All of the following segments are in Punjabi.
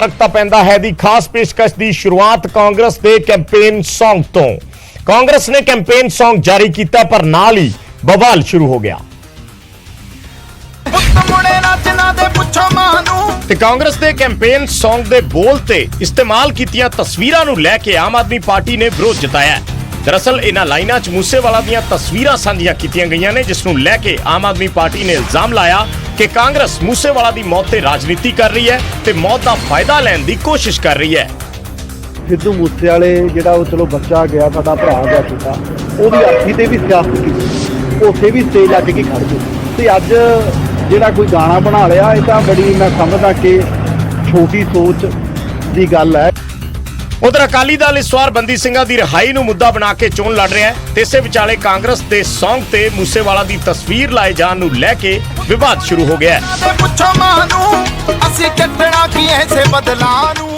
रखता पैंदा है दी खास पेशकश की शुरुआत कांग्रेस के कैंपेन सॉन्ग तो। कांग्रेस ने कैंपेन सॉन्ग जारी किया पर नाल ही बवाल शुरू हो गया। कांग्रेस के कैंपेन सॉन्ग के बोल ते इस्तेमाल कीतियां तस्वीरां नूं लैके आम आदमी पार्टी ने विरोध जताया। दरअसल इन्हां लाइनां च मूसेवाला दीयां तस्वीरां साझियां कीतियां गईयां ने, जिस नूं लैके आम आदमी पार्टी ने इल्जाम लाया कि कांग्रेस मूसेवाला दी मौत ते राजनीति कर रही है ते मौत दा फायदा लैण दी कोशिश कर रही है। सिद्धू मूसेवाले जिहड़ा वो चलो बच्चा गया, साडा भरा गया छोटा, ਉਹਦੀ ਅੱਖੀ ਤੇ ਵੀ ਸਿਆਸਤ ਕੀਤੀ, ਉੱਥੇ ਵੀ ਸਟੇਜ ਅੱਡ ਕੇ ਖੜ ਗਏ ਤੇ ਅੱਜ ਜਿਹੜਾ ਕੋਈ ਗਾਣਾ ਬਣਾ ਲਿਆ, ਇਹ ਤਾਂ ਬੜੀ ਮੈਂ ਸਮਝਦਾ ਕਿ ਛੋਟੀ ਸੋਚ ਦੀ ਗੱਲ ਹੈ। उधर अकाली दल इस वार बंदी ਸਿੰਘਾਂ ਦੀ रिहाई ਨੂੰ ਮੁੱਦਾ ਬਣਾ ਕੇ ਚੋਣ ਲੜ ਰਿਹਾ ਹੈ ਤੇ ਇਸੇ ਵਿਚਾਲੇ ਕਾਂਗਰਸ ਦੇ ਸੌਂਗ ਤੇ ਮੂਸੇਵਾਲਾ ਦੀ ਤਸਵੀਰ ਲਾਏ ਜਾਣ ਨੂੰ ਲੈ ਕੇ ਵਿਵਾਦ ਸ਼ੁਰੂ ਹੋ ਗਿਆ ਹੈ। ਪੁੱਛੋ ਮਾਨੂੰ ਅਸੀਂ ਕੱਟਣਾ ਕੀ ਐਸੇ ਬਦਲਾਂ ਨੂੰ।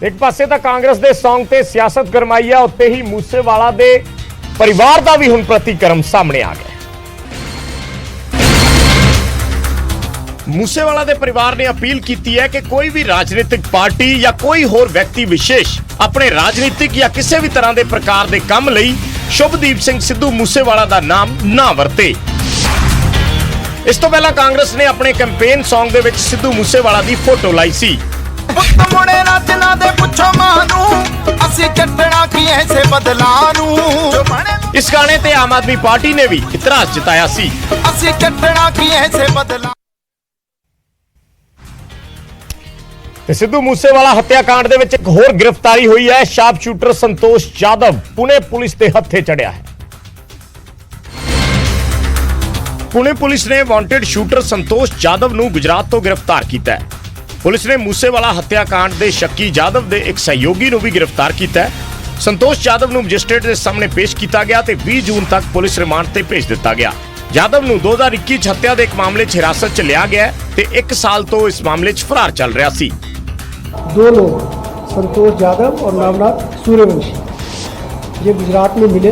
ਇੱਕ ਪਾਸੇ ਤਾਂ ਕਾਂਗਰਸ ਦੇ ਸੌਂਗ ਤੇ ਸਿਆਸਤ ਗਰਮਾਈ ਆ, ਉੱਤੇ ਹੀ ਮੂਸੇਵਾਲਾ ਦੇ ਪਰਿਵਾਰ ਦਾ ਵੀ ਹੁਣ ਪ੍ਰਤੀਕਰਮ ਸਾਹਮਣੇ ਆ ਗਿਆ। मूसेवाला दे परिवार ने अपील की है कि कोई भी राजनीतिक पार्टी या कोई होर व्यक्ति विशेष अपने राजनीतिक या किसी भी तरह के प्रकार के काम लई शुभदीप सिंह सिद्धू मूसेवाला दा नाम ना वरते। इस तो पहला कांग्रेस ने अपने कैंपेन सॉन्ग दे विच सिद्धू मूसेवाला दी फोटो लाई सी। इस गाने ते आम आदमी पार्टी ने भी इतराज जताया सी। सिद्धू मूसेवाला हत्याकांड दे विच एक होर गिरफ्तारी हुई है। Sharp shooter Santosh Yadav Pune police के हत्थे चढ़िया है। पुणे पुलिस ने वांटेड शूटर संतोष यादव नूं गुजरात तो गिरफ्तार किया है। पुलिस ने मूसेवाला हत्याकांड दे शक्की यादव दे एक सहयोगी नूं भी गिरफ्तार किया है। संतोष यादव नूं मजिस्ट्रेट के सामने पेश किया गया ते 20 जून तक पुलिस रिमांड ते भेज दिता गया। यादव नूं 2021 च हत्या दे एक मामले च हिरासत च लिया गया ते 1 साल तो इस मामले च फरार चल रहा सी। दो लोग संतोष यादव और नवनाथ सूर्यवंशी ये गुजरात में मिले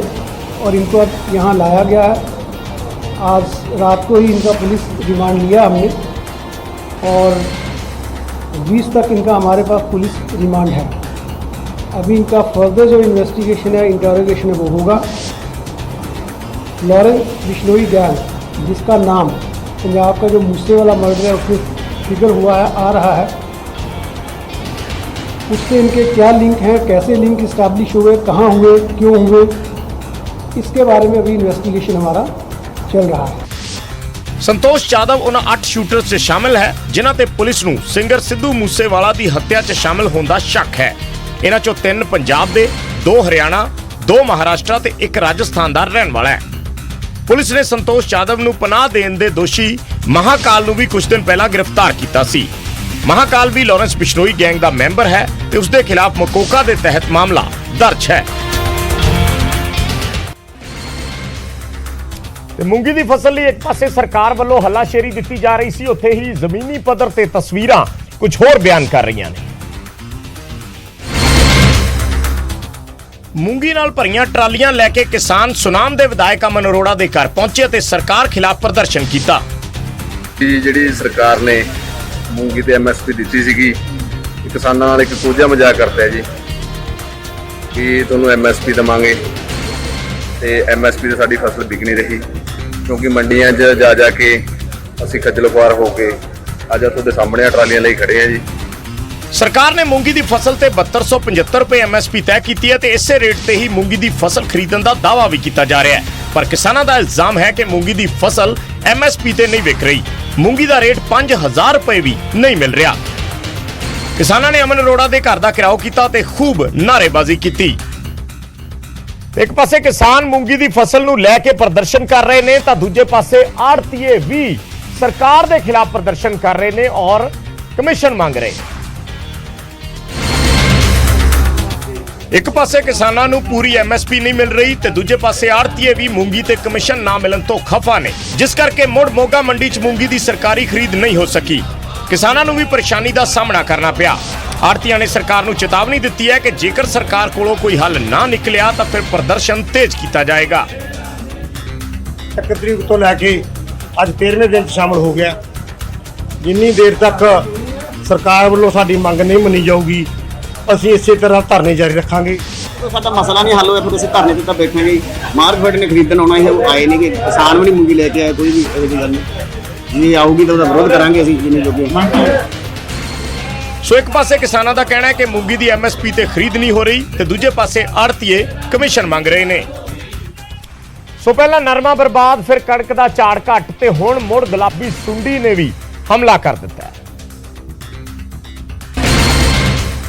और इनको अब यहाँ लाया गया है। आज रात को ही इनका पुलिस रिमांड लिया हमने और 20 तक इनका हमारे पास पुलिस रिमांड है। अभी इनका फर्दर जो इन्वेस्टिगेशन है, इंटरोगेशन है, वो होगा। लॉरेंस बिश्नोई गैंग, जिसका नाम पंजाब का जो मूसेवाला मर्डर है उसमें फिगर हुआ है, आ रहा है, उससे इनके क्या लिंक हैं, कैसे लिंक इस्टेब्लिश हुए, कहाँ हुए, क्यों हुए, इसके बारे में अभी इन्वेस्टिगेशन हमारा चल रहा है। संतोष यादव उन 8 शूटर्स से शामिल है जिन्हां ते पुलिस नूं सिंगर सिद्धू मूसेवाला दी हत्या च शामिल होने का शक है। इन्हां चों 3 पंजाब दे, 2 हरियाणा, 2 महाराष्ट्र ते 1 राजस्थान दा रहण वाला है। पुलिस ने संतोष यादव नूं पनाह देण दे दोषी महाकाल नूं भी कुछ दिन पहला गिरफ्तार किया सी। महाकाल भी लॉरेंस बिश्नोई गैंग का मैंबर है ते उसके खिलाफ मकोका के तहत मामला दर्ज है। मूंगी की फसल लिए एक पासे सरकार वालों हलाशेरी दी जा रही सी, उत्थे ही जमीनी पद्धर ते तस्वीरां कुछ होर बयान कर रही ने। मूंगी नाल भरियां ट्रालियां लैके किसान सुनाम दे विधायक अमन अरोड़ा दे घर पहुंचे ते सरकार खिलाफ प्रदर्शन किया। जिहड़ी सरकार ने मूंगी ते MSP दी सीगी, किसानां नाल एक कोझा मजाक करता है जी कि तुहानूं MSP देवांगे ते MSP ते साडी फसल बिक नहीं रही, क्योंकि मंडियां 'च जा जाके असीं खज्जल खुआर हो के अज तुहाडे सामणे ट्रालियां लई खड़े हैं जी। सरकार ने मूंगी की फसल ते 7275 रुपए MSP तय की है ते इसे रेट ते ही मूंगी की फसल खरीदण का दावा भी किया जा रहा है। पर किसानों का इल्जाम है कि मूंगी की फसल MSP ते नहीं विक रही। मूंगी का रेट 5000 रुपए भी नहीं मिल रहा। किसानों ने अमन अरोड़ा के घर का घेराव किया ते खूब नारेबाजी की। एक पासे किसान मूंगी की फसल नूं लैके प्रदर्शन कर रहे ने तां दूजे पासे आड़तीए भी सरकार के खिलाफ प्रदर्शन कर रहे ने और कमीशन मांग रहे। एक पासे किसानों नूं पूरी MSP नहीं मिल रही ते दूजे पासे आड़तीए भी मूंगी ते कमीशन ना मिलन तो खफा ने, जिस करके मुड़ मोगा मंडी च मूंगी की सरकारी खरीद नहीं हो सकी। किसानों नूं भी परेशानी का सामना करना पिया। आड़तीआं ने सरकार नूं चेतावनी दी है कि जेकर सरकार कोलों कोई हल ना निकलिया तो फिर प्रदर्शन तेज किया जाएगा। 1 तरीक तो लैके अज 13वें दिन शामिल हो गया। जिन्नी देर तक ਸਰਕਾਰ ਵੱਲੋਂ ਸਾਡੀ ਮੰਗ ਨਹੀਂ ਮੰਨੀ ਜਾਊਗੀ ਅਸੀਂ ਇਸੇ ਤਰ੍ਹਾਂ ਧਰਨੇ ਜਾਰੀ ਰੱਖਾਂਗੇ। तो साडा मसला नहीं हल होया फिर असीं धरने ते तां बैठेंगे। मार्केट ने खरीदण आउणा है वो आए नहीं कि किसान भी नहीं मूंगी लेके आए कोई भी ਇਹੋ ਜਿਹੀ ਗੱਲ नहीं। जे आऊगी तो ਉਹਦਾ ਵਿਰੋਧ ਕਰਾਂਗੇ ਅਸੀਂ ਜਿੰਨੇ ਜੋਗੇ। ਸੋ ਇੱਕ ਪਾਸੇ ਕਿਸਾਨਾਂ ਦਾ ਕਹਿਣਾ ਹੈ ਕਿ ਮੂੰਗੀ ਦੀ ਐਮਐਸਪੀ ਤੇ ਖਰੀਦ ਨਹੀਂ ਹੋ ਰਹੀ ਤੇ ਦੂਜੇ ਪਾਸੇ ਆੜ੍ਹਤੀਏ ਕਮਿਸ਼ਨ ਮੰਗ ਰਹੇ ਨੇ। ਸੋ ਪਹਿਲਾਂ ਨਰਮਾ ਬਰਬਾਦ, ਫਿਰ ਕਣਕ ਦਾ ਝਾੜ ਘੱਟ ਤੇ ਹੁਣ ਮੁੜ ਗੁਲਾਬੀ ਸੁੰਡੀ ਨੇ ਵੀ ਹਮਲਾ ਕਰ ਦਿੱਤਾ ਹੈ।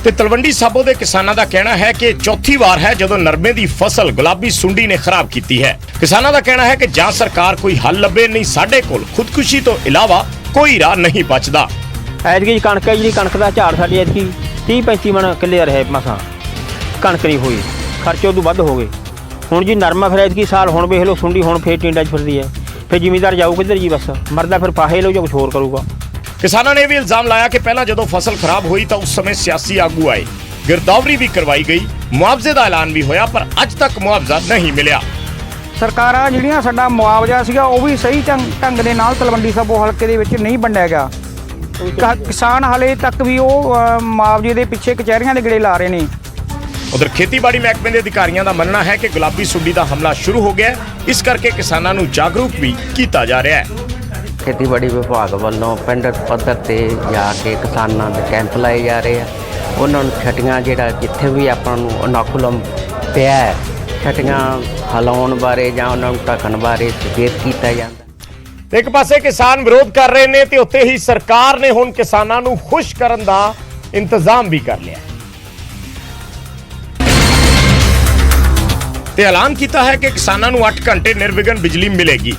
ਤੇ ਤਲਵੰਡੀ ਸਾਬੋ ਦੇ ਕਿਸਾਨਾਂ ਦਾ ਕਹਿਣਾ ਹੈ ਕਿ ਚੌਥੀ ਵਾਰ ਹੈ ਜਦੋਂ ਨਰਮੇ ਦੀ ਫਸਲ ਗੁਲਾਬੀ ਸੁੰਡੀ ਨੇ ਖਰਾਬ ਕੀਤੀ ਹੈ। ਕਿਸਾਨਾਂ ਦਾ ਕਹਿਣਾ ਹੈ ਕਿ ਜਾਂ ਸਰਕਾਰ ਕੋਈ ਹੱਲ ਲੱਭੇ, ਨਹੀਂ ਸਾਡੇ ਕੋਲ ਖੁਦਕੁਸ਼ੀ ਤੋਂ ਇਲਾਵਾ ਕੋਈ ਰਾਹ ਨਹੀਂ ਬਚਦਾ। ਐਤਕੀ ਕਣਕ ਹੈ ਜਿਹੜੀ ਕਣਕ ਦਾ ਝਾੜ ਸਾਡੀ ਐਤਕੀ 30-35 ਮਣ ਕਿੱਲੇ ਦਾ ਰਹੇ ਮਸਾਂ ਕਣਕ ਨਹੀਂ ਹੋਈ, ਖਰਚੇ ਉਦੋਂ ਵੱਧ ਹੋ ਗਏ। ਹੁਣ ਜੀ ਨਰਮਾ ਫਿਰ ਐਤਕੀ ਸਾਲ ਹੁਣ ਵੇਖ ਲਓ ਸੁੰਡੀ ਹੁਣ ਫੇਰ ਟਿੰਡਾਂ 'ਚ ਫਿਰਦੀ ਹੈ, ਫਿਰ ਜ਼ਿਮੀਂਦਾਰ ਜਾਊ ਕਿੱਧਰ ਜੀ, ਬਸ ਮਰਦਾ ਫਿਰ ਫਾਹੇ ਲਓ ਜਾਂ ਕੁਛ ਹੋਰ ਕਰੂਗਾ। ਕਿਸਾਨਾਂ ਨੇ ਵੀ ਇਲਜ਼ਾਮ ਲਾਇਆ ਕਿ ਪਹਿਲਾਂ ਜਦੋਂ ਫਸਲ ਖਰਾਬ ਹੋਈ ਤਾਂ ਉਸ ਸਮੇਂ ਸਿਆਸੀ ਆਗੂ ਆਏ, ਗਿਰਦਾਵਰੀ ਵੀ ਕਰਵਾਈ ਗਈ, ਮੁਆਵਜ਼ੇ ਦਾ ਐਲਾਨ ਵੀ ਹੋਇਆ, ਪਰ ਅੱਜ ਤੱਕ ਮੁਆਵਜ਼ਾ ਨਹੀਂ ਮਿਲਿਆ। ਸਰਕਾਰਾਂ ਜਿਹੜੀਆਂ ਸਾਡਾ ਮੁਆਵਜ਼ਾ ਸੀਗਾ ਉਹ ਵੀ ਸਹੀ ਢੰਗ ਦੇ ਨਾਲ ਤਲਵੰਡੀ ਸਾਬੋ ਹਲਕੇ ਦੇ ਵਿੱਚ ਨਹੀਂ ਵੰਡਿਆ ਗਿਆ। ਕਿਸਾਨ ਹਾਲੇ ਤੱਕ ਵੀ ਉਹ ਮੁਆਵਜ਼ੇ ਦੇ ਪਿੱਛੇ ਕਚਹਿਰੀਆਂ ਦੇ ਗੇੜੇ ਲਾ ਰਹੇ ਨੇ। ਉਧਰ ਖੇਤੀਬਾੜੀ ਮਹਿਕਮੇ ਦੇ ਅਧਿਕਾਰੀਆਂ ਦਾ ਮੰਨਣਾ ਹੈ ਕਿ ਗੁਲਾਬੀ ਸੁੰਡੀ ਦਾ ਹਮਲਾ ਸ਼ੁਰੂ ਹੋ ਗਿਆ ਹੈ, ਇਸ ਕਰਕੇ ਕਿਸਾਨਾਂ ਨੂੰ ਜਾਗਰੂਕ ਵੀ ਕੀਤਾ ਜਾ ਰਿਹਾ ਹੈ। ਖੇਤੀਬਾੜੀ ਵਿਭਾਗ ਵੱਲੋਂ ਪਿੰਡ ਪੱਧਰ ਤੇ ਜਾ ਕੇ ਕਿਸਾਨਾਂ ਦੇ ਕੈਂਪ ਲਾਏ ਜਾ ਰਹੇ ਆ। ਉਹਨਾਂ ਨੂੰ ਛਟੀਆਂ ਜਿਹੜਾ ਜਿੱਥੇ ਵੀ ਆਪਾਂ ਨੂੰ ਅਨਾਕੂਲਮ ਪਿਆ ਹੈ, ਛਟੀਆਂ ਹਲਾਉਣ ਬਾਰੇ ਜਾਂ ਉਹਨਾਂ ਨੂੰ ਢੱਕਣ ਬਾਰੇ ਸੁਚੇਤ ਕੀਤਾ ਜਾਂਦਾ। ਇੱਕ ਪਾਸੇ ਕਿਸਾਨ ਵਿਰੋਧ ਕਰ ਰਹੇ ਨੇ ਤੇ ਉੱਥੇ ਹੀ ਸਰਕਾਰ ਨੇ ਹੁਣ ਕਿਸਾਨਾਂ ਨੂੰ ਖੁਸ਼ ਕਰਨ ਦਾ ਇੰਤਜ਼ਾਮ ਵੀ ਕਰ ਲਿਆ ਤੇ ਐਲਾਨ ਕੀਤਾ ਹੈ ਕਿ ਕਿਸਾਨਾਂ ਨੂੰ 8 ਘੰਟੇ ਨਿਰਵਿਘਨ ਬਿਜਲੀ ਮਿਲੇਗੀ।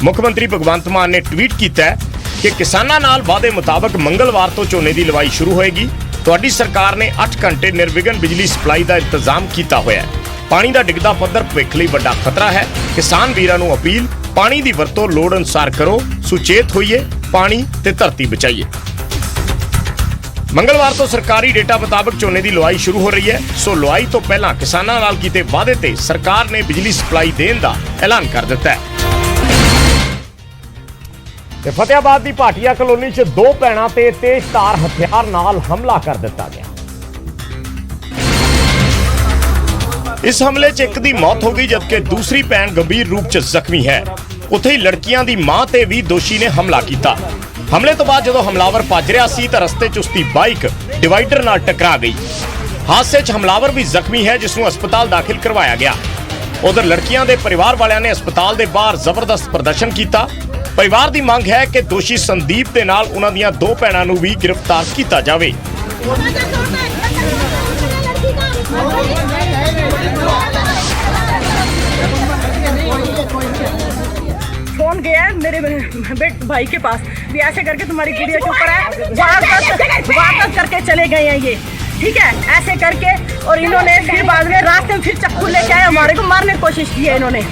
ਮੁੱਖ ਮੰਤਰੀ ਭਗਵੰਤ ਮਾਨ ਨੇ ਟਵੀਟ ਕੀਤਾ ਹੈ ਕਿ ਕਿਸਾਨਾਂ ਨਾਲ ਵਾਅਦੇ ਮੁਤਾਬਕ ਮੰਗਲਵਾਰ ਤੋਂ ਝੋਨੇ ਦੀ ਲਵਾਈ ਸ਼ੁਰੂ ਹੋਏਗੀ। ਤੁਹਾਡੀ ਸਰਕਾਰ ਨੇ 8 ਘੰਟੇ ਨਿਰਵਿਘਨ ਬਿਜਲੀ ਸਪਲਾਈ ਦਾ ਇੰਤਜ਼ਾਮ ਕੀਤਾ ਹੋਇਆ ਹੈ। ਪਾਣੀ ਦਾ ਡਿੱਗਦਾ ਪੱਧਰ ਭਵਿੱਖ ਲਈ ਵੱਡਾ ਖਤਰਾ ਹੈ। ਕਿਸਾਨ ਵੀਰਾਂ ਨੂੰ ਅਪੀਲ, ਪਾਣੀ ਦੀ ਵਰਤੋਂ ਲੋੜ ਅਨੁਸਾਰ ਕਰੋ, ਸੁਚੇਤ ਹੋਈਏ, ਪਾਣੀ ਤੇ ਧਰਤੀ ਬਚਾਈਏ। ਮੰਗਲਵਾਰ ਤੋਂ ਸਰਕਾਰੀ ਡੇਟਾ ਮੁਤਾਬਕ ਝੋਨੇ ਦੀ ਲੁਆਈ ਸ਼ੁਰੂ ਹੋ ਰਹੀ ਹੈ। ਸੋ ਲੁਆਈ ਤੋਂ ਪਹਿਲਾਂ ਕਿਸਾਨਾਂ ਨਾਲ ਕੀਤੇ ਵਾਅਦੇ ਤੇ ਸਰਕਾਰ ਨੇ ਬਿਜਲੀ ਸਪਲਾਈ ਦੇਣ ਦਾ ਐਲਾਨ ਕਰ ਦਿੱਤਾ ਹੈ। ਤੇ ਫਤਿਆਬਾਦ ਦੀ ਭਾਟੀਆ ਕਲੋਨੀ 'ਚ 2 ਭੈਣਾਂ ਤੇ ਤੇਜ਼ਧਾਰ ਹਥਿਆਰ ਨਾਲ ਹਮਲਾ ਕਰ ਦਿੱਤਾ ਗਿਆ। ਇਸ ਹਮਲੇ 'ਚ ਇੱਕ ਦੀ ਮੌਤ ਹੋ ਗਈ ਜਦਕਿ ਦੂਸਰੀ ਭੈਣ ਗੰਭੀਰ ਰੂਪ 'ਚ ਜ਼ਖਮੀ ਹੈ। ਉੱਥੇ ਹੀ ਲੜਕੀਆਂ ਦੀ ਮਾਂ ਤੇ ਵੀ ਦੋਸ਼ੀ ਨੇ ਹਮਲਾ ਕੀਤਾ। ਹਮਲੇ ਤੋਂ ਬਾਅਦ ਜਦੋਂ ਹਮਲਾਵਰ ਭੱਜ ਰਿਹਾ ਸੀ ਤਾਂ ਰਸਤੇ 'ਚ ਉਸਦੀ ਬਾਈਕ ਡਿਵਾਈਡਰ ਨਾਲ ਟਕਰਾ ਗਈ। ਹਾਦਸੇ 'ਚ ਹਮਲਾਵਰ ਵੀ ਜ਼ਖਮੀ ਹੈ, ਜਿਸ ਨੂੰ ਹਸਪਤਾਲ ਦਾਖਲ ਕਰਵਾਇਆ ਗਿਆ। ਉਧਰ ਲੜਕੀਆਂ ਦੇ ਪਰਿਵਾਰ ਵਾਲਿਆਂ ਨੇ ਹਸਪਤਾਲ ਦੇ ਬਾਹਰ ਜ਼ਬਰਦਸਤ ਪ੍ਰਦਰਸ਼ਨ ਕੀਤਾ। ਪਰਿਵਾਰ ਦੀ ਮੰਗ ਹੈ ਕਿ ਦੋਸ਼ੀ ਸੰਦੀਪ ਦੇ ਨਾਲ ਉਹਨਾਂ ਦੀਆਂ 2 ਭੈਣਾਂ ਨੂੰ ਵੀ ਗ੍ਰਿਫਤਾਰ ਕੀਤਾ ਜਾਵੇ। फोन गया है मेरे भाई के पास भी ऐसे करके तुम्हारी गुड़िया के ऊपर है वारदात करके चले गए हैं ये, ठीक है, ऐसे करके। और इन्होंने फिर बाद में रास्ते में फिर चक्कू लेके आए, हमारे को मारने की कोशिश की है इन्होंने।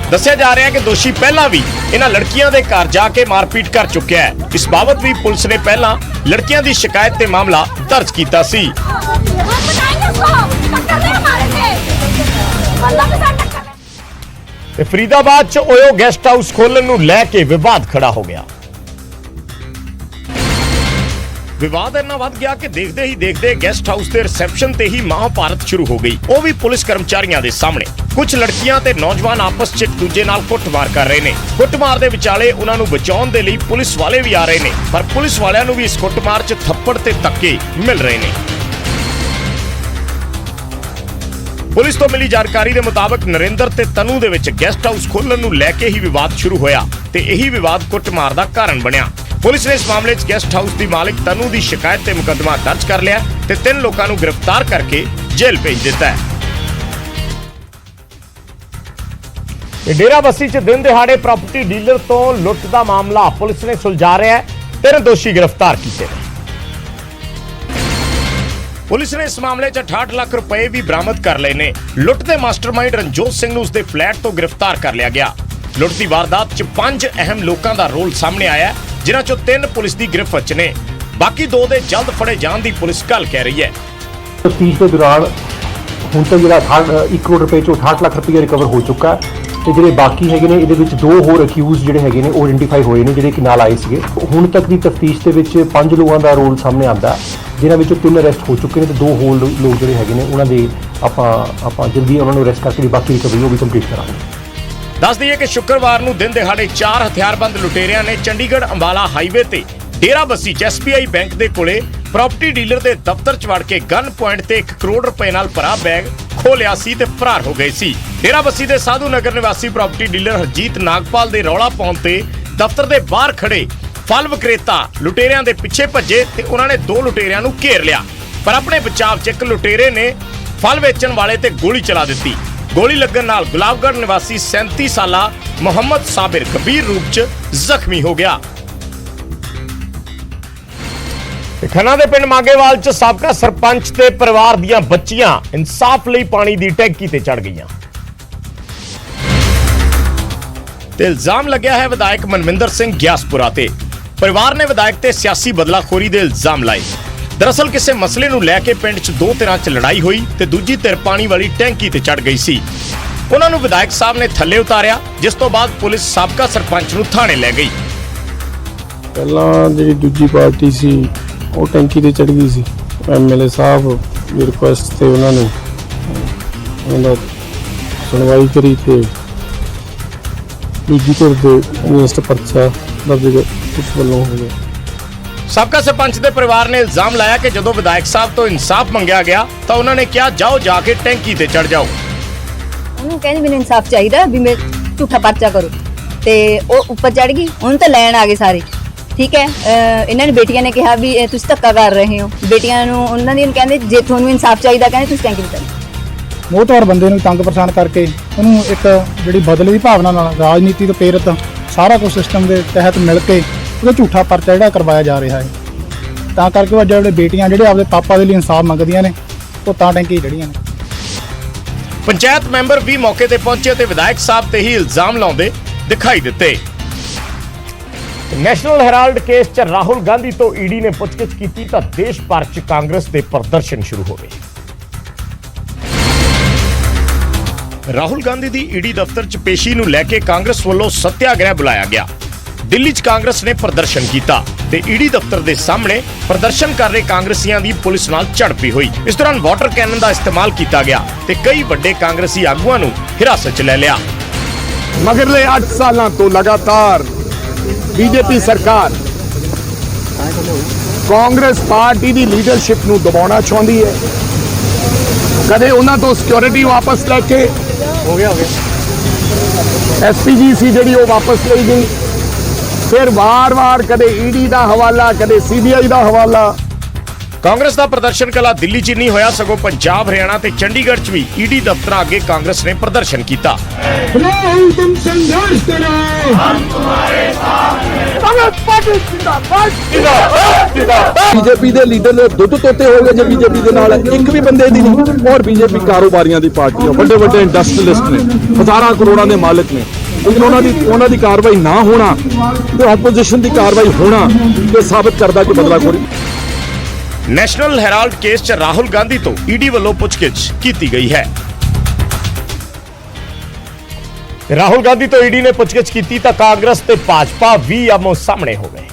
ਦੱਸਿਆ ਜਾ ਰਿਹਾ ਹੈ ਕਿ ਦੋਸ਼ੀ ਪਹਿਲਾਂ ਵੀ ਇਹਨਾਂ ਲੜਕੀਆਂ ਦੇ ਘਰ ਜਾ ਕੇ ਮਾਰਪੀਟ ਕਰ ਚੁੱਕਿਆ ਹੈ। ਇਸ ਬਾਬਤ ਵੀ ਪੁਲਿਸ ਨੇ ਪਹਿਲਾਂ ਲੜਕੀਆਂ ਦੀ ਸ਼ਿਕਾਇਤ ਤੇ ਮਾਮਲਾ ਦਰਜ ਕੀਤਾ ਸੀ। ਤੇ ਫਰੀਦਾਬਾਦ 'ਚ ਓਯੋ ਗੈਸਟ ਹਾਊਸ ਖੋਲਣ ਨੂੰ ਲੈ ਕੇ ਵਿਵਾਦ ਖੜਾ ਹੋ ਗਿਆ। ਵਿਵਾਦ ਇੰਨਾ ਵੱਧ ਗਿਆ ਕਿ ਦੇਖਦੇ ਹੀ ਦੇਖਦੇ ਗੈਸਟ ਹਾਊਸ ਦੇ ਰਿਸੈਪਸ਼ਨ ਤੇ ਹੀ ਮਹਾਭਾਰਤ ਸ਼ੁਰੂ ਹੋ ਗਈ, ਉਹ ਵੀ ਪੁਲਿਸ ਕਰਮਚਾਰੀਆਂ ਦੇ ਸਾਹਮਣੇ। ਕੁਝ ਲੜਕੀਆਂ ਤੇ ਨੌਜਵਾਨ ਆਪਸ 'ਚ ਇੱਕ ਦੂਜੇ ਨਾਲ ਕੁੱਟਮਾਰ ਕਰ ਰਹੇ ਨੇ। ਕੁੱਟਮਾਰ ਦੇ ਵਿਚਾਲੇ ਉਹਨਾਂ ਨੂੰ ਬਚਾਉਣ ਦੇ ਲਈ ਪੁਲਿਸ ਵਾਲੇ ਵੀ ਆ ਰਹੇ ਨੇ, ਪਰ ਪੁਲਿਸ ਵਾਲਿਆਂ ਨੂੰ ਵੀ ਇਸ ਕੁੱਟਮਾਰ 'ਚ ਥੱਪੜ ਤੇ ਧੱਕੇ ਮਿਲ ਰਹੇ ਨੇ। ਪੁਲਿਸ ਤੋਂ ਮਿਲੀ ਜਾਣਕਾਰੀ ਦੇ ਮੁਤਾਬਕ ਨਰਿੰਦਰ ਤੇ ਤਨੂ ਦੇ ਵਿੱਚ ਗੈਸਟ ਹਾਊਸ ਖੋਲਣ ਨੂੰ ਲੈ ਕੇ ਹੀ ਵਿਵਾਦ ਸ਼ੁਰੂ ਹੋਇਆ ਤੇ ਇਹੀ ਵਿਵਾਦ ਕੁੱਟਮਾਰ ਦਾ ਕਾਰਨ ਬਣਿਆ। ਪੁਲਿਸ ਨੇ ਇਸ ਮਾਮਲੇ 'ਚ ਗੈਸਟ ਹਾਊਸ ਦੀ ਮਾਲਕ ਤਨੂ ਦੀ ਸ਼ਿਕਾਇਤ ਤੇ ਮੁਕੱਦਮਾ ਦਰਜ ਕਰ ਲਿਆ ਤੇ 3 ਲੋਕਾਂ ਨੂੰ ਗ੍ਰਿਫਤਾਰ ਕਰਕੇ ਜੇਲ੍ਹ ਭੇਜ ਦਿੱਤਾ ਹੈ। ਡੇਰਾਬੱਸੀ 'ਚ ਦਿਨ ਦਿਹਾੜੇ ਪ੍ਰਾਪਰਟੀ ਡੀਲਰ ਤੋਂ ਲੁੱਟ ਦਾ ਮਾਮਲਾ ਪੁਲਿਸ ਨੇ ਸੁਲਝਾ ਰਿਹਾ ਹੈ। 3 ਦੋਸ਼ੀ ਗ੍ਰਿਫਤਾਰ ਕੀਤੇ ਨੇ। ਪੁਲਿਸ ਨੇ ਇਸ ਮਾਮਲੇ 'ਚ 68 ਲੱਖ ਰੁਪਏ ਵੀ ਬਰਾਮਦ ਕਰ ਲਏ ਨੇ। ਲੁੱਟ ਦੇ ਮਾਸਟਰਮਾਈਂਡ ਰਣਜੋਤ ਸਿੰਘ ਨੂੰ ਉਸਦੇ ਫਲੈਟ ਤੋਂ ਗ੍ਰਿਫਤਾਰ ਕਰ ਲਿਆ ਗਿਆ। ਲੁੱਟ ਦੀ ਵਾਰਦਾਤ 'ਚ 5 ਅਹਿਮ ਲੋਕਾਂ ਦਾ ਰੋਲ ਸਾਹਮਣੇ ਆਇਆ, ਜਿਨ੍ਹਾਂ 'ਚੋਂ 3 ਪੁਲਿਸ ਦੀ ਗ੍ਰਿਫਤ 'ਚ ਨੇ। ਬਾਕੀ 2 ਦੇ ਜਲਦ ਫੜੇ ਜਾਣ ਦੀ ਪੁਲਿਸ ਗੱਲ ਕਹਿ ਰਹੀ ਹੈ। ਤਫਤੀਸ਼ ਦੇ ਦੌਰਾਨ ਹੁਣ ਤੱਕ ਜਿਹੜਾ 1 ਕਰੋੜ ਰੁਪਏ 'ਚੋਂ 68 ਲੱਖ ਰੁਪਏ ਰਿਕਵਰ ਹੋ ਚੁੱਕਾ ਹੈ। ਤੇ ਜਿਹੜੇ ਬਾਕੀ ਹੈਗੇ ਨੇ ਇਹਦੇ ਵਿੱਚ 2 ਹੋਰ ਅਕਿਊਜ਼ ਜਿਹੜੇ ਹੈਗੇ ਨੇ ਉਹ ਆਇਡੈਂਟੀਫਾਈ ਹੋਏ ਨੇ, ਜਿਹੜੇ ਕਿ ਨਾਲ ਆਏ ਸੀਗੇ। ਹੁਣ ਤੱਕ ਦੀ ਤਫਤੀਸ਼ ਦੇ ਵਿੱਚ 5 ਲੋਕਾਂ ਦਾ ਰੋਲ ਸਾਹਮਣੇ ਆਉਂਦਾ, ਜਿਨ੍ਹਾਂ ਵਿੱਚੋਂ 3 ਅਰੈਸਟ ਹੋ ਚੁੱਕੇ ਨੇ ਤੇ 2 ਹੋਰ ਲੋਕ ਜਿਹੜੇ ਹੈਗੇ ਨੇ ਉਹਨਾਂ ਦੇ ਆਪਾਂ ਜਲਦੀ ਉਹਨਾਂ ਨੂੰ ਅਰੈਸਟ ਕਰਕੇ ਬਾਕੀ ਰਿਕਵਰੀ ਉਹ ਵੀ ਕੰਪਲੀਟ ਕਰਾਂਗੇ। ਦੱਸ ਦਈਏ ਕਿ ਸ਼ੁੱਕਰਵਾਰ ਨੂੰ ਦਿਨ ਦਿਹਾੜੇ 4 ਹਥਿਆਰਬੰਦ ਲੁਟੇਰਿਆਂ ਨੇ ਚੰਡੀਗੜ੍ਹ ਅੰਬਾਲਾ ਹਾਈਵੇ ਤੇ ਡੇਰਾਬੱਸੀ SBI ਬੈਂਕ ਦੇ ਕੋਲੇ ਪ੍ਰਾਪਰਟੀ ਡੀਲਰ ਦੇ ਦਫ਼ਤਰ 'ਚ ਵੜ ਕੇ ਗਨ ਪੁਆਇੰਟ ਤੇ 1 ਕਰੋੜ ਰੁਪਏ ਨਾਲ ਭਰਾ ਬੈਗ ਖੋਹ ਲਿਆ ਸੀ ਤੇ ਫਰਾਰ ਹੋ ਗਏ ਸੀ। ਡੇਰਾਬੱਸੀ ਦੇ ਸਾਧੂ ਨਗਰ ਨਿਵਾਸੀ ਪ੍ਰਾਪਰਟੀ ਡੀਲਰ ਹਰਜੀਤ ਨਾਗਪਾਲ ਦੇ ਰੌਲਾ ਪਾਉਣ ਤੇ ਦਫ਼ਤਰ ਦੇ ਬਾਹਰ ਖੜੇ ਫਲ ਵਿਕਰੇਤਾ ਲੁਟੇਰਿਆਂ ਦੇ ਪਿੱਛੇ ਭੱਜੇ ਤੇ ਉਹਨਾਂ ਨੇ 2 ਲੁਟੇਰਿਆਂ ਨੂੰ ਘੇਰ ਲਿਆ, ਪਰ ਆਪਣੇ ਬਚਾਵ 'ਚ 1 ਲੁਟੇਰੇ ਨੇ ਫਲ ਵੇਚਣ ਵਾਲੇ ਤੇ ਗੋਲੀ ਚਲਾ ਦਿੱਤੀ। ਗੋਲੀ ਲੱਗਣ ਨਾਲ ਗੁਲਾਬਗੜ੍ਹ ਨਿਵਾਸੀ 37 ਸਾਲਾ ਮੁਹੰਮਦ ਸਾਬਿਰ ਗੰਭੀਰ ਰੂਪ 'ਚ ਜ਼ਖਮੀ ਹੋ ਗਿਆ। ਖੰਨਾ ਦੇ ਪਿੰਡ ਮਾਂਗੇਵਾਲ 'ਚ ਸਾਬਕਾ ਸਰਪੰਚ ਤੇ ਪਰਿਵਾਰ ਦੀਆਂ ਬੱਚੀਆਂ ਇਨਸਾਫ ਲਈ ਪਾਣੀ ਦੀ ਟੈਂਕੀ ਤੇ ਚੜ ਗਈਆਂ ਤੇ ਇਲਜ਼ਾਮ ਲੱਗਿਆ ਹੈ ਵਿਧਾਇਕ ਮਨਵਿੰਦਰ ਸਿੰਘ ਗਿਆਸਪੁਰਾ ਤੇ। ਪਰਿਵਾਰ ਨੇ ਵਿਧਾਇਕ ਤੇ ਸਿਆਸੀ ਬਦਲਾਖੋਰੀ ਦੇ ਇਲਜ਼ਾਮ ਲਾਏ। ਦਰਅਸਲ ਕਿਸੇ ਮਸਲੇ ਨੂੰ ਲੈ ਕੇ ਪਿੰਡ 'ਚ 2 ਧਿਰਾਂ 'ਚ ਲੜਾਈ ਹੋਈ ਤੇ ਦੂਜੀ ਧਿਰ ਪਾਣੀ ਵਾਲੀ ਟੈਂਕੀ ਤੇ ਚੜ ਗਈ ਸੀ। ਉਹਨਾਂ ਨੂੰ ਵਿਧਾਇਕ ਸਾਹਿਬ ਨੇ ਥੱਲੇ ਉਤਾਰਿਆ, ਜਿਸ ਤੋਂ ਬਾਅਦ ਪੁਲਿਸ ਸਾਬਕਾ ਸਰਪੰਚ ਨੂੰ ਥਾਣੇ ਲੈ ਗਈ। ਪਹਿਲਾਂ ਜਿਹੜੀ ਦੂਜੀ ਪਾਰਟੀ ਸੀ ਉਹ ਟੈਂਕੀ ਤੇ ਚੜ ਗਈ ਸੀ। MLA ਸਾਹਿਬ ਦੀ ਰਿਕੁਐਸਟ ਤੇ ਉਹਨਾਂ ਨੇ ਉਹਨਾਂ ਸੁਣਵਾਈ ਕਰੀ ਤੇ ਦੂਜੀ ਧਿਰ ਦੇ ਅਗੇਂਸਟ ਪਰਚਾ ਦਰਜ ਪੁਲਿਸ ਵੱਲੋਂ ਹੋ ਗਿਆ। ਸਾਬਕਾ ਸਰਪੰਚ ਦੇ ਪਰਿਵਾਰ ਨੇ ਇਲਜ਼ਾਮ ਲਾਇਆ ਕਿ ਜਦੋਂ ਵਿਧਾਇਕ ਸਾਹਿਬ ਤੋਂ ਇਨਸਾਫ ਮੰਗਿਆ ਗਿਆ ਤਾਂ ਉਹਨਾਂ ਨੇ ਕਿਹਾ ਜਾਓ ਜਾ ਕੇ ਟੈਂਕੀ ਤੇ ਚੜ ਜਾਓ। ਉਹਨੂੰ ਕਹਿੰਦੇ ਮੈਨੂੰ ਇਨਸਾਫ ਚਾਹੀਦਾ ਵੀ ਮੈਂ ਝੂਠਾ ਪਰਚਾ ਕਰੋ ਤੇ ਉਹ ਉੱਪਰ ਚੜ ਗਈ। ਹੁਣ ਤਾਂ ਲੈਣ ਆ ਗਏ ਸਾਰੇ, ਠੀਕ ਹੈ। ਇਹਨਾਂ ਨੇ ਬੇਟੀਆਂ ਨੇ ਕਿਹਾ ਵੀ ਤੁਸੀਂ ਧੱਕਾ ਕਰ ਰਹੇ ਹੋ। ਬੇਟੀਆਂ ਨੂੰ ਉਹਨਾਂ ਦੀ ਕਹਿੰਦੇ ਜੇ ਤੁਹਾਨੂੰ ਇਨਸਾਫ ਚਾਹੀਦਾ ਕਹਿੰਦੇ ਤੁਸੀਂ ਟੈਂਕੀ ਤੇ ਚੜੋ। ਮੋਹਤਵਾਰ ਬੰਦੇ ਨੂੰ ਤੰਗ ਪਰੇਸ਼ਾਨ ਕਰਕੇ ਉਹਨੂੰ ਇੱਕ ਜਿਹੜੀ ਬਦਲੇ ਦੀ ਭਾਵਨਾ ਨਾਲ ਰਾਜਨੀਤੀ ਤੋਂ ਪ੍ਰੇਰਿਤ ਸਾਰਾ ਕੁਝ ਸਿਸਟਮ ਦੇ ਤਹਿਤ ਮਿਲ ਕੇ ਉਹਦਾ ਝੂਠਾ ਪਰਚਾ ਜਿਹੜਾ ਕਰਵਾਇਆ ਜਾ ਰਿਹਾ ਹੈ। ਤਾਂ ਕਰਕੇ ਉਹ ਜਿਹੜੇ ਬੇਟੀਆਂ ਜਿਹੜੇ ਆਪਦੇ ਪਾਪਾ ਦੇ ਲਈ ਇਨਸਾਫ ਮੰਗਦੀਆਂ ਨੇ ਉਹ ਤਾਂ ਟੈਂਕੀ ਚੜੀਆਂ ਨੇ। ਪੰਚਾਇਤ ਮੈਂਬਰ ਵੀ ਮੌਕੇ ਤੇ ਪਹੁੰਚੇ ਤੇ ਵਿਧਾਇਕ ਸਾਹਿਬ ਤੇ ਹੀ ਇਲਜ਼ਾਮ ਲਾਉਂਦੇ ਦਿਖਾਈ ਦਿੱਤੇ। ਨੈਸ਼ਨਲ ਹੈਰਾਲਡ ਕੇਸ 'ਚ ਰਾਹੁਲ ਗਾਂਧੀ ਤੋਂ ਈਡੀ ਨੇ ਪੁੱਛਗਿੱਛ ਕੀਤੀ ਤਾਂ ਦੇਸ਼ ਭਰ 'ਚ ਕਾਂਗਰਸ ਦੇ ਪ੍ਰਦਰਸ਼ਨ ਸ਼ੁਰੂ ਹੋ ਗਏ। ਰਾਹੁਲ ਗਾਂਧੀ ਦੀ ਈਡੀ ਦਫ਼ਤਰ 'ਚ ਪੇਸ਼ੀ ਨੂੰ ਲੈ ਕੇ ਕਾਂਗਰਸ ਵੱਲੋਂ ਸੱਤਿਆਗ੍ਰਹਿ ਬੁਲਾਇਆ ਗਿਆ। ਦਿੱਲੀ 'ਚ ਕਾਂਗਰਸ ਨੇ ਪ੍ਰਦਰਸ਼ਨ ਕੀਤਾ ਤੇ ਈਡੀ ਦਫ਼ਤਰ ਦੇ ਸਾਹਮਣੇ ਪ੍ਰਦਰਸ਼ਨ ਕਰ ਰਹੇ ਕਾਂਗਰਸੀਆਂ ਦੀ ਪੁਲਿਸ ਨਾਲ ਝੜਪ ਹੋਈ। ਇਸ ਦੌਰਾਨ ਵਾਟਰ ਕੈਨਨ ਦਾ ਇਸਤੇਮਾਲ ਕੀਤਾ ਗਿਆ ਤੇ ਕਈ ਵੱਡੇ ਕਾਂਗਰਸੀ ਆਗੂਆਂ ਨੂੰ ਹਿਰਾਸਤ 'ਚ ਲੈ ਲਿਆ। ਮਗਰਲੇ 8 ਸਾਲਾਂ ਤੋਂ ਲਗਾਤਾਰ बीजेपी सरकार ਕਾਂਗਰਸ ਪਾਰਟੀ ਦੀ ਲੀਡਰਸ਼ਿਪ ਨੂੰ ਦਬਾਉਣਾ ਚਾਹੁੰਦੀ ਹੈ। ਕਦੇ ਉਹਨਾਂ ਤੋਂ ਸਿਕਿਉਰਿਟੀ ਵਾਪਸ ਲੈ ਕੇ ਹੋ ਗਿਆ SPGC ਜਿਹੜੀ ਉਹ ਵਾਪਸ ਲਈ ਗਈ, ਫਿਰ ਵਾਰ-ਵਾਰ ਕਦੇ ਈਡੀ ਦਾ ਹਵਾਲਾ ਕਦੇ CBI ਦਾ ਹਵਾਲਾ। ਕਾਂਗਰਸ ਦਾ ਪ੍ਰਦਰਸ਼ਨ ਕਲਾ ਦਿੱਲੀ 'ਚ ਨਹੀਂ ਹੋਇਆ, ਸਗੋਂ ਪੰਜਾਬ, ਹਰਿਆਣਾ ਤੇ ਚੰਡੀਗੜ੍ਹ 'ਚ ਵੀ ਈਡੀ ਦਫ਼ਤਰਾਂ ਅੱਗੇ ਕਾਂਗਰਸ ਨੇ ਪ੍ਰਦਰਸ਼ਨ ਕੀਤਾ। ਰਾਹੁਲ ਤੁਮ ਸੰਘਰਸ਼ ਕਰੋ, ਹਮ ਤੁਹਾਡੇ ਸਾਥ हैं। ਕਾਂਗਰਸ ਪਾਰਟੀ ਜਿੰਦਾਬਾਦ ਜਿੰਦਾਬਾਦ। बीजेपी ਦੇ ਲੀਡਰ ਨੇ ਦੁੱਧ ਤੋਤੇ ਹੋ ਗਏ ਜੇ BJP ਦੇ ਨਾਲ ਇੱਕ ਵੀ ਬੰਦੇ ਦੀ ਨਹੀਂ। ਔਰ BJP ਕਾਰੋਬਾਰੀਆਂ ਦੀ ਪਾਰਟੀ ਹੈ, ਵੱਡੇ ਵੱਡੇ ਇੰਡਸਟਰੀਅਲਿਸਟ ਨੇ, ਹਜ਼ਾਰਾਂ ਕਰੋੜਾਂ ਦੇ ਮਾਲਕ ਨੇ। ਲੇਕਿਨ ਉਹਨਾਂ ਦੀ ਕਾਰਵਾਈ ਨਾ ਹੋਣਾ ਤੇ ਆਪੋਜੀਸ਼ਨ ਦੀ ਕਾਰਵਾਈ ਹੋਣਾ ਇਹ ਸਾਬਤ ਕਰਦਾ ਕਿ ਬਦਲਾਖੋਰੀ। ਨੈਸ਼ਨਲ ਹੈਰਾਲਡ ਕੇਸ 'ਚ ਰਾਹੁਲ ਗਾਂਧੀ ਤੋਂ ਈਡੀ ਵੱਲੋਂ ਪੁੱਛਗਿੱਛ ਕੀਤੀ ਗਈ ਹੈ। ਰਾਹੁਲ ਗਾਂਧੀ ਤੋਂ ਈਡੀ ਨੇ ਪੁੱਛਗਿੱਛ ਕੀਤੀ ਤਾਂ ਕਾਂਗਰਸ ਤੇ ਭਾਜਪਾ ਵੀ ਆਮੋ ਸਾਹਮਣੇ ਹੋ ਗਏ।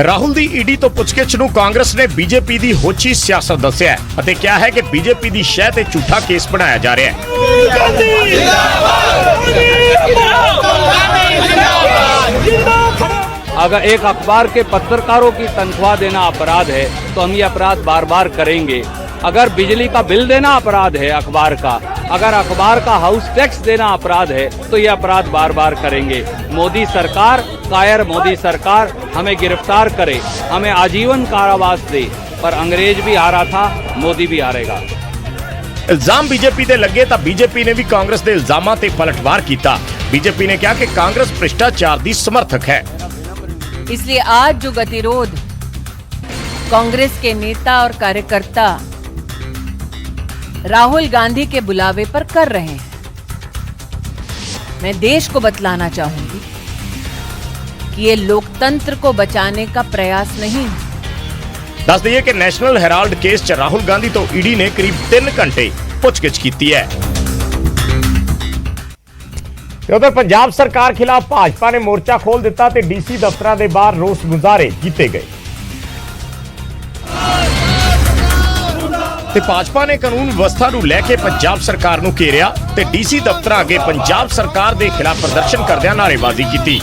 ਰਾਹੁਲ ਦੀ ਈਡੀ ਤੋਂ ਪੁੱਛਗਿੱਛ ਨੂੰ ਕਾਂਗਰਸ ਨੇ BJP ਦੀ ਹੋਛੀ ਸਿਆਸਤ ਦੱਸਿਆ ਅਤੇ ਕਿਹਾ ਹੈ ਕਿ BJP ਦੀ ਸ਼ਹਿ ਤੇ ਝੂਠਾ ਕੇਸ ਬਣਾਇਆ ਜਾ ਰਿਹਾ ਹੈ। अगर एक अखबार के पत्रकारों की तनख्वाह देना अपराध है तो हम ये अपराध बार बार करेंगे। अगर बिजली का बिल देना अपराध है अखबार का, अगर अखबार का हाउस टैक्स देना अपराध है तो ये अपराध बार बार करेंगे। मोदी सरकार, कायर मोदी सरकार हमें गिरफ्तार करे, हमें आजीवन कारावास दे, पर अंग्रेज भी हारा था, मोदी भी हारेगा। इल्जाम बीजेपी ਦੇ ਲੱਗੇ ਤਾਂ बीजेपी ਨੇ ਵੀ ਕਾਂਗਰਸ ਦੇ ਇਲਜ਼ਾਮਾਂ ਤੇ ਪਲਟਵਾਰ ਕੀਤਾ। बीजेपी ने कहा कि कांग्रेस भ्रष्टाचार की समर्थक है। इसलिए आज जो गतिरोध कांग्रेस के नेता और कार्यकर्ता राहुल गांधी के बुलावे पर कर रहे हैं, मैं देश को बतलाना चाहूंगी कि ये लोकतंत्र को बचाने का प्रयास नहीं। दस दिए कि नेशनल हेराल्ड केस च राहुल गांधी तो ईडी ने करीब 3 घंटे पुछगिछ की है। ਤੇ ਉਧਰ ਪੰਜਾਬ ਸਰਕਾਰ ਖਿਲਾਫ ਭਾਜਪਾ ਨੇ ਮੋਰਚਾ ਖੋਲ ਦਿੱਤਾ ਤੇ ਡੀਸੀ ਦਫ਼ਤਰਾਂ ਦੇ ਬਾਹਰ ਰੋਸ ਮੁਜ਼ਾਹਰੇ ਕੀਤੇ ਗਏ ਤੇ ਭਾਜਪਾ ਨੇ ਕਾਨੂੰਨ ਵਿਵਸਥਾ ਨੂੰ ਲੈ ਕੇ ਪੰਜਾਬ ਸਰਕਾਰ ਨੂੰ ਘੇਰਿਆ ਤੇ ਡੀਸੀ ਦਫ਼ਤਰਾਂ ਅੱਗੇ ਪੰਜਾਬ ਸਰਕਾਰ ਦੇ ਖਿਲਾਫ ਪ੍ਰਦਰਸ਼ਨ ਕਰਦਿਆਂ ਨਾਅਰੇਬਾਜ਼ੀ ਕੀਤੀ।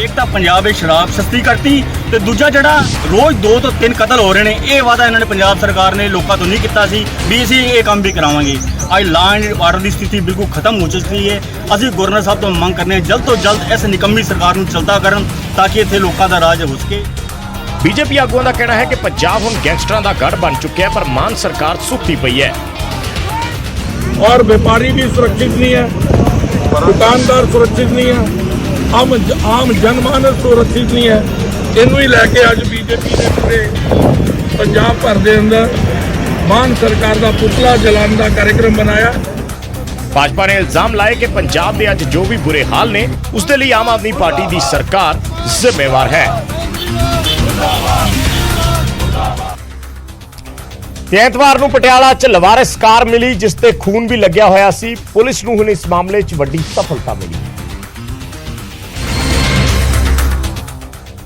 ਇੱਕ ਤਾਂ ਪੰਜਾਬ ਵਿੱਚ ਸ਼ਰਾਬ ਸਸਤੀ ਕਰਤੀ ਤੇ ਦੂਜਾ ਜਿਹੜਾ ਰੋਜ਼ 2 ਤੋਂ 3 ਕਤਲ ਹੋ ਰਹੇ ਨੇ, ਇਹ ਵਾਅਦਾ ਇਹਨਾਂ ਨੇ ਪੰਜਾਬ ਸਰਕਾਰ ਨੇ ਲੋਕਾਂ ਤੋਂ ਨਹੀਂ ਕੀਤਾ ਸੀ ਵੀ ਅਸੀਂ ਇਹ ਕੰਮ ਵੀ ਕਰਾਵਾਂਗੇ। ਅੱਜ ਲਾਅ ਐਂਡ ਆਰਡਰ ਦੀ ਸਥਿਤੀ ਬਿਲਕੁਲ ਖਤਮ ਹੋ ਚੁੱਕੀ ਹੈ। ਅਸੀਂ ਗਵਰਨਰ ਸਾਹਿਬ ਤੋਂ ਮੰਗ ਕਰਨੇ ਜਲਦ ਤੋਂ ਜਲਦ ਇਸ ਨਿਕੰਮੀ ਸਰਕਾਰ ਨੂੰ ਚਲਦਾ ਕਰਨ ਤਾਂ ਕਿ ਇੱਥੇ ਲੋਕਾਂ ਦਾ ਰਾਜ ਹੋ ਸਕੇ। ਬੀਜੇਪੀ ਆਗੂਆਂ ਦਾ ਕਹਿਣਾ ਹੈ ਕਿ ਪੰਜਾਬ ਹੁਣ ਗੈਂਗਸਟਰਾਂ ਦਾ ਗੜ ਬਣ ਚੁੱਕਿਆ ਹੈ, ਪਰ ਮਾਨ ਸਰਕਾਰ ਸੁੱਤੀ ਪਈ ਹੈ। और व्यापारी भी सुरक्षित नहीं है, दुकानदार सुरक्षित नहीं है, आम जनमानस सुरक्षित नहीं है। इनू ही लैके अज बीजेपी ने पूरे पंजाब भर के अंदर मान सरकार का पुतला जलाने का कार्यक्रम बनाया। भाजपा ने इल्जाम लाए कि पंजाब के अज जो भी बुरे हाल ने उसके लिए आम आदमी पार्टी की सरकार जिम्मेवार है। ਐਤਵਾਰ ਨੂੰ ਪਟਿਆਲਾ 'ਚ ਲਵਾਰਿਸ ਕਾਰ ਮਿਲੀ ਜਿਸ ਤੇ ਖੂਨ ਵੀ ਲੱਗਿਆ ਹੋਇਆ ਸੀ। ਪੁਲਿਸ ਨੂੰ ਹੁਣ ਇਸ ਮਾਮਲੇ 'ਚ ਵੱਡੀ ਸਫਲਤਾ ਮਿਲੀ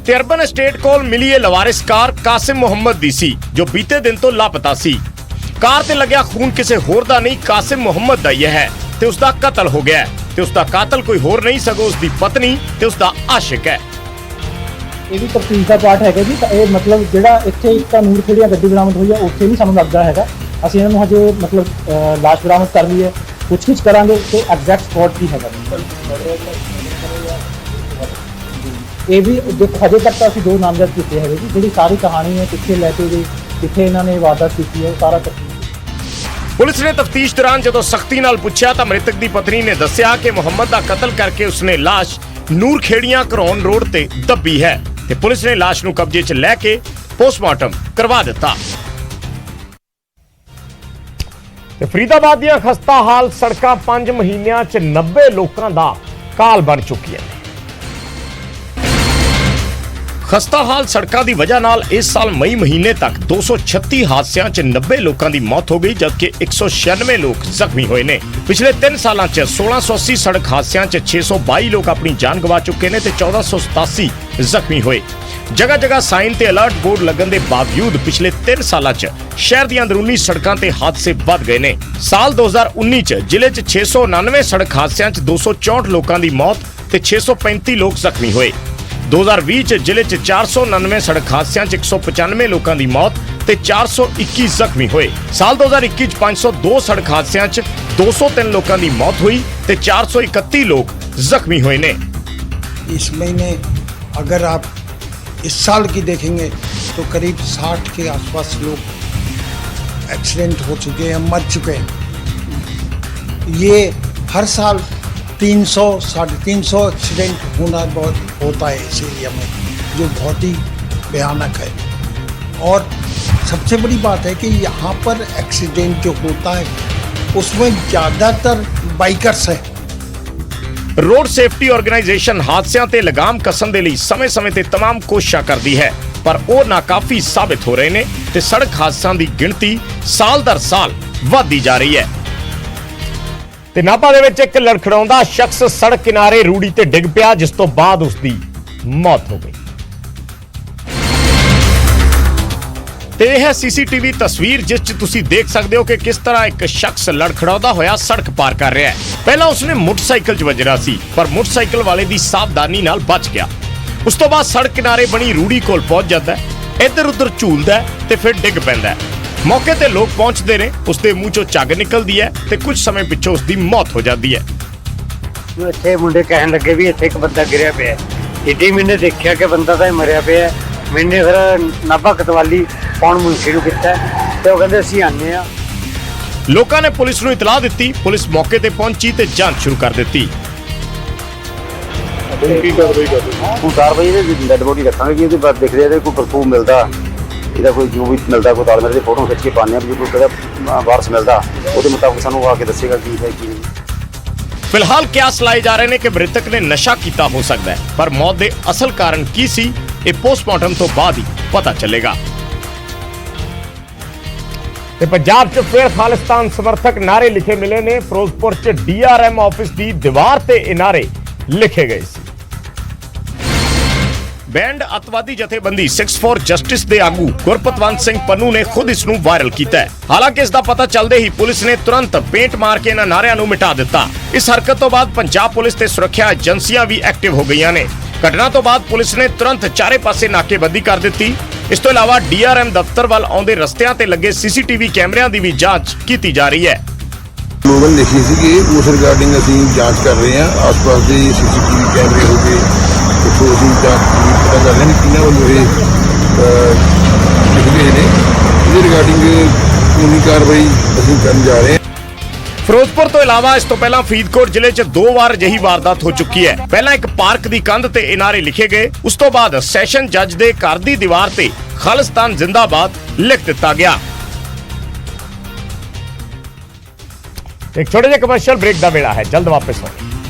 ਤੇ ਅਰਬਨ ਐਸਟੇਟ ਕੋਲ ਮਿਲੀ ਇਹ ਲਵਾਰਿਸ ਕਾਰ ਕਾਸਿਮ ਮੁਹੰਮਦ ਦੀ ਸੀ ਜੋ ਬੀਤੇ ਦਿਨ ਤੋਂ ਲਾਪਤਾ ਸੀ। ਕਾਰ ਤੇ ਲੱਗਿਆ ਖੂਨ ਕਿਸੇ ਹੋਰ ਦਾ ਨਹੀਂ, ਕਾਸਿਮ ਮੁਹੰਮਦ ਦਾ ਹੀ ਹੈ ਤੇ ਉਸ ਦਾ ਕਤਲ ਹੋ ਗਿਆ ਤੇ ਉਸ ਦਾ ਕਾਤਲ ਕੋਈ ਹੋਰ ਨਹੀਂ ਸਗੋਂ ਉਸ ਦੀ ਪਤਨੀ ਤੇ ਉਸ ਦਾ ਆਸ਼ਿਕ ਹੈ। ਇਹ ਵੀ ਤਫਤੀਸ਼ ਦਾ ਪਾਰਟ ਹੈਗਾ ਜੀ। ਇਹ ਮਤਲਬ ਜਿਹੜਾ ਇੱਥੇ ਇੱਕ ਤਾਂ ਨੂਰ ਖੇੜੀਆਂ ਗੱਡੀ ਬਰਾਮਦ ਹੋਈ ਹੈ ਉੱਥੇ ਨਹੀਂ ਸਾਨੂੰ ਲੱਗਦਾ ਹੈਗਾ। ਅਸੀਂ ਇਹਨਾਂ ਨੂੰ ਹਜੇ ਮਤਲਬ ਲਾਸ਼ ਬਰਾਮਦ ਕਰ ਲਈ ਹੈ, ਪੁੱਛਗਿੱਛ ਕਰਾਂਗੇ ਤੇ ਐਗਜ਼ੈਕਟ ਸਪੌਟ ਕੀ ਹੈਗਾ। ਇਹ ਵੀ ਦੇਖੋ ਹਜੇ ਤੱਕ ਤਾਂ ਅਸੀਂ 2 ਨਾਮਜ਼ਦ ਕੀਤੇ ਹੈਗੇ ਜੀ। ਜਿਹੜੀ ਸਾਰੀ ਕਹਾਣੀ ਹੈ ਕਿੱਥੇ ਲੈ ਕੇ ਗਈ, ਕਿੱਥੇ ਇਹਨਾਂ ਨੇ ਵਾਰਦਾਤ ਕੀਤੀ ਹੈ, ਉਹ ਸਾਰਾ ਪੁਲਿਸ ਨੇ ਤਫਤੀਸ਼ ਦੌਰਾਨ ਜਦੋਂ ਸਖਤੀ ਨਾਲ ਪੁੱਛਿਆ ਤਾਂ ਮ੍ਰਿਤਕ ਦੀ ਪਤਨੀ ਨੇ ਦੱਸਿਆ ਕਿ ਮੁਹੰਮਦ ਦਾ ਕਤਲ ਕਰਕੇ ਉਸਨੇ ਲਾਸ਼ ਨੂਰ ਖੇੜੀਆਂ ਕਰੌਨ ਰੋਡ ਤੇ ਦੱਬੀ ਹੈ ਤੇ ਪੁਲਿਸ ਨੇ ਲਾਸ਼ ਨੂੰ ਕਬਜ਼ੇ 'ਚ ਲੈ ਕੇ ਪੋਸਟਮਾਰਟਮ ਕਰਵਾ ਦਿੱਤਾ। ਤੇ ਫਰੀਦਾਬਾਦ ਦੀਆਂ ਖਸਤਾ ਹਾਲ ਸੜਕਾਂ 5 ਮਹੀਨਿਆਂ 'ਚ 90 ਲੋਕਾਂ ਦਾ ਕਾਲ ਬਣ ਚੁੱਕੀਆਂ ਨੇ। ਖਸਤਾ ਹਾਲ ਸੜਕਾਂ ਦੀ ਵਜ੍ਹਾ ਨਾਲ ਇਸ ਸਾਲ ਮਈ ਮਹੀਨੇ ਤੱਕ 236 ਹਾਦਸਿਆਂ 'ਚ 90 ਲੋਕਾਂ ਦੀ ਮੌਤ ਹੋ ਗਈ ਜਦਕਿ 196 ਲੋਕ ਜ਼ਖਮੀ ਹੋਏ ਨੇ। ਪਿਛਲੇ 3 ਸਾਲਾਂ 'ਚ 1680 ਸੜਕ ਹਾਦਸਿਆਂ 'ਚ 622 ਲੋਕ ਆਪਣੀ ਜਾਨ ਗਵਾ ਚੁੱਕੇ ਨੇ ਤੇ 1487 ਜ਼ਖਮੀ ਹੋਏ। ਜਗ੍ਹਾ ਜਗ੍ਹਾ ਸਾਈਨ ਤੇ ਅਲਰਟ ਬੋਰਡ ਲੱਗਣ ਦੇ ਬਾਵਜੂਦ ਪਿਛਲੇ 3 ਸਾਲਾਂ 'ਚ ਸ਼ਹਿਰ ਦੀਆਂ ਅੰਦਰੂਨੀ ਸੜਕਾਂ ਤੇ ਹਾਦਸੇ ਵੱਧ ਗਏ ਨੇ। ਸਾਲ 2019 'ਚ ਜ਼ਿਲ੍ਹੇ 'ਚ 699 ਸੜਕ ਹਾਦਸਿਆਂ 'ਚ 264 ਲੋਕਾਂ ਦੀ ਮੌਤ ਤੇ 635 ਲੋਕ ਜ਼ਖਮੀ ਹੋਏ। 2020 'ਚ ਜ਼ਿਲ੍ਹੇ 'ਚ 499 ਸੜਕ ਹਾਦਸਿਆਂ 'ਚ 195 ਲੋਕਾਂ ਦੀ ਮੌਤ ਤੇ 421 ਜ਼ਖਮੀ ਹੋਏ। ਸਾਲ 2021 'ਚ 502 ਸੜਕ ਹਾਦਸਿਆਂ 'ਚ 203 ਲੋਕਾਂ ਦੀ ਮੌਤ ਹੋਈ ਤੇ 431 ਲੋਕ ਜ਼ਖਮੀ ਹੋਏ ਨੇ। इस महीने अगर आप इस साल की देखेंगे तो करीब 60 के आसपास लोग एक्सीडेंट हो चुके हैं, मर चुके हैं। ये हर साल 300 350 एक्सीडेंट होना बहुत होता है इस एरिया में, जो बहुत ही भयानक है। और सबसे बड़ी बात है कि यहाँ पर एक्सीडेंट जो होता है उसमें ज़्यादातर बाइकर्स हैं। रोड सेफ्टी ऑर्गेनाइजेशन हादसिਆਂ ਤੇ ਲਗਾਮ ਕਸਣ ਦੇ ਲਈ ਸਮੇਂ-ਸਮੇਂ ਤੇ तमाम ਕੋਸ਼ਿਸ਼ਾਂ ਕਰਦੀ ਹੈ ਪਰ ਉਹ ਨਾਕਾਫੀ ਸਾਬਿਤ ਹੋ ਰਹੇ ਨੇ ਤੇ ਸੜਕ ਹਾਦਸਿਆਂ ਦੀ ਗਿਣਤੀ ਸਾਲ ਦਰ ਸਾਲ ਵਧਦੀ ਜਾ ਰਹੀ ਹੈ। ਤੇ ਨਾਭਾ ਦੇ ਵਿੱਚ ਇੱਕ ਲੜਖੜਾਉਂਦਾ ਸ਼ਖਸ ਸੜਕ ਕਿਨਾਰੇ ਰੂੜੀ ਤੇ ਡਿੱਗ ਪਿਆ ਜਿਸ ਤੋਂ ਬਾਅਦ ਉਸ ਦੀ ਮੌਤ ਹੋ ਗਈ। ਤੇ ਇਹ ਹੈ ਸੀਸੀਟੀਵੀ ਤਸਵੀਰ ਜਿਸ 'ਚ ਤੁਸੀਂ ਦੇਖ ਸਕਦੇ ਹੋ ਕਿ ਕਿਸ ਤਰ੍ਹਾਂ ਇੱਕ ਸ਼ਖਸ ਲੜਖੜਾਉਂਦਾ ਹੋਇਆ ਸੜਕ ਪਾਰ ਕਰ ਰਿਹਾ ਹੈ। ਪਹਿਲਾਂ ਉਸਨੇ ਮੋਟਰਸਾਈਕਲ 'ਚ ਵੱਜਣਾ ਸੀ ਪਰ ਮੋਟਰਸਾਈਕਲ ਵਾਲੇ ਦੀ ਸਾਵਧਾਨੀ ਨਾਲ ਬਚ ਗਿਆ। ਉਸ ਤੋਂ ਬਾਅਦ ਸੜਕ ਕਿਨਾਰੇ ਬਣੀ ਰੂੜੀ ਕੋਲ ਪਹੁੰਚ ਜਾਂਦਾ ਹੈ, ਇੱਧਰ ਉੱਧਰ ਝੂਲਦਾ ਤੇ ਫਿਰ ਡਿੱਗ ਪੈਂਦਾ ਹੈ। ਮੌਕੇ ਤੇ ਲੋਕ ਪਹੁੰਚਦੇ ਨੇ, ਉਸਦੇ ਮੂੰਹ 'ਚੋਂ ਝੱਗ ਨਿਕਲਦੀ ਹੈ ਤੇ ਕੁਝ ਸਮੇਂ ਪਿੱਛੋਂ ਉਸਦੀ ਮੌਤ ਹੋ ਜਾਂਦੀ ਹੈ। ਜੋ ਇੱਥੇ ਮੁੰਡੇ ਕਹਿਣ ਲੱਗੇ ਵੀ ਇੱਥੇ ਇੱਕ ਬੰਦਾ ਗਿਰਿਆ ਪਿਆ, ਇੱਡੀ ਮੈਨੇ ਦੇਖਿਆ ਕਿ ਬੰਦਾ ਤਾਂ ਮਰਿਆ ਪਿਆ। ਮੈਨੇ ਫਿਰ ਨਾਭਾ ਕਤਵਾਲੀ ਪੌਣ ਮੁਨਸ਼ੀ ਨੂੰ ਕੀਤਾ ਤੇ ਉਹ ਕਹਿੰਦੇ ਅਸੀਂ ਆਨੇ ਆ। ਲੋਕਾਂ ਨੇ ਪੁਲਿਸ ਨੂੰ ਇਤਲਾਹ ਦਿੱਤੀ, ਪੁਲਿਸ ਮੌਕੇ ਤੇ ਪਹੁੰਚੀ ਤੇ ਜਾਂਚ ਸ਼ੁਰੂ ਕਰ ਦਿੱਤੀ। ਕੀ ਕਾਰਵਾਈ ਕਰਦੇ ਹੁਣ ਕਾਰਵਾਈ ਦੇ ਡੈਡ ਬੋਡੀ ਰੱਖਾਂਗੇ ਜੀ। ਉਹਦੇ ਬਾਅਦ ਦੇਖਦੇ ਆ ਕੋਈ ਪ੍ਰੂਫ ਮਿਲਦਾ, ਇਹਦਾ ਕੋਈ ਜੋ ਵੀ ਮਿਲਦਾ ਕੋਈ ਤਾਲਮੇਲ ਦੀ ਫੋਟੋ ਖਿੱਚ ਕੇ ਪਾਉਂਦੇ ਆ ਵੀ ਕੋਈ ਕਿਹੜਾ ਵਾਰਸ ਮਿਲਦਾ ਉਹਦੇ ਮੁਤਾਬਕ ਸਾਨੂੰ ਆ ਕੇ ਦੱਸੇਗਾ ਕੀ ਹੈ ਕੀ ਨਹੀਂ। ਫਿਲਹਾਲ ਕਿਆਸ ਲਾਏ ਜਾ ਰਹੇ ਨੇ ਕਿ ਮ੍ਰਿਤਕ ਨੇ ਨਸ਼ਾ ਕੀਤਾ ਹੋ ਸਕਦਾ ਹੈ ਪਰ ਮੌਤ ਦੇ ਅਸਲ ਕਾਰਨ ਕੀ ਸੀ ਇਹ ਪੋਸਟਮਾਰਟਮ ਤੋਂ ਬਾਅਦ ਹੀ ਪਤਾ ਚੱਲੇਗਾ। ਤੇ ਪੰਜਾਬ 'ਚ ਫਿਰ ਖਾਲਿਸਤਾਨ ਸਮਰਥਕ ਨਾਰੇ ਲਿਖੇ ਮਿਲੇ ਨੇ। ਫਿਰੋਜ਼ਪੁਰ 'ਚ DRM ਆਫਿਸ ਦੀ ਦੀਵਾਰ ਤੇ ਇਹ ਨਾਰੇ ਲਿਖੇ ਗਏ ਸੀ। ਬੈਂਡ ਅਤਵਾਦੀ ਜਥੇਬੰਦੀ 6 ਫॉर ਜਸਟਿਸ ਦੇ ਆਗੂ ਗੁਰਪਤਵੰਤ ਸਿੰਘ ਪੰਨੂ ਨੇ ਖੁਦ ਇਸ ਨੂੰ ਵਾਇਰਲ ਕੀਤਾ ਹੈ। ਹਾਲਾਂਕਿ ਇਸ ਦਾ ਪਤਾ ਚੱਲਦੇ ਹੀ ਪੁਲਿਸ ਨੇ ਤੁਰੰਤ ਪੇਂਟ ਮਾਰ ਕੇ ਇਹਨਾਂ ਨਾਰਿਆਂ ਨੂੰ ਮਿਟਾ ਦਿੱਤਾ। ਇਸ ਹਰਕਤ ਤੋਂ ਬਾਅਦ ਪੰਜਾਬ ਪੁਲਿਸ ਤੇ ਸੁਰੱਖਿਆ ਏਜੰਸੀਆਂ ਵੀ ਐਕਟਿਵ ਹੋ ਗਈਆਂ ਨੇ। ਘਟਨਾ ਤੋਂ ਬਾਅਦ ਪੁਲਿਸ ਨੇ ਤੁਰੰਤ ਚਾਰੇ ਪਾਸੇ ਨਾਕੇਬੰਦੀ ਕਰ ਦਿੱਤੀ। ਇਸ ਤੋਂ ਇਲਾਵਾ DRM ਦਫ਼ਤਰ ਵੱਲ ਆਉਂਦੇ ਰਸਤਿਆਂ ਤੇ ਲੱਗੇ CCTV ਕੈਮਰਿਆਂ ਦੀ ਵੀ ਜਾਂਚ ਕੀਤੀ ਜਾ ਰਹੀ ਹੈ। ਲੋਗਨ ਲਿਖੀ ਸੀ ਕਿ ਉਸ ਰਿਗਾਰਡਿੰਗ ਅਸੀਂ ਜਾਂਚ ਕਰ ਰਹੇ ਹਾਂ। ਆਸ-ਪਾਸ ਦੇ CCTV ਕੈਮਰੇ ਹੋ ਗਏ, ਉੱਥੋਂ ਅਸੀਂ ਜਾਂਚ ਪਤਾ ਕਰ ਰਹੇ ਹਾਂ ਕਿਹਨਾਂ ਵੱਲੋਂ ਇਹ ਲਿਖੇ ਨੇ। ਇਹਦੇ ਰਿਗਾਰਡਿੰਗ ਕਾਨੂੰਨੀ ਕਾਰਵਾਈ ਅਸੀਂ ਕਰਨ ਜਾ ਰਹੇ ਹਾਂ। ਫਿਰੋਜ਼ਪੁਰ ਤੋਂ ਇਲਾਵਾ ਇਸ ਤੋਂ ਪਹਿਲਾਂ ਫਰੀਦਕੋਟ ਜ਼ਿਲ੍ਹੇ 'ਚ 2 ਵਾਰ ਅਜਿਹੀ ਵਾਰਦਾਤ ਹੋ ਚੁੱਕੀ ਹੈ। ਪਹਿਲਾਂ ਇੱਕ ਪਾਰਕ ਦੀ ਕੰਧ ਤੇ ਇਨਾਰੇ ਲਿਖੇ ਗਏ, ਉਸ ਤੋਂ ਬਾਅਦ ਸੈਸ਼ਨ ਜੱਜ ਦੇ ਘਰ ਦੀ ਦੀਵਾਰ ਤੇ ਖਾਲਿਸਤਾਨ ਜ਼ਿੰਦਾਬਾਦ ਲਿਖ ਦਿੱਤਾ ਗਿਆ। ਇੱਕ ਛੋਟੇ ਜਿਹੇ ਕਮਰਸ਼ੀਅਲ ਬ੍ਰੇਕ ਦਾ ਵੇਲਾ ਹੈ, ਜਲਦ ਵਾਪਸ ਆਉਂਦੇ।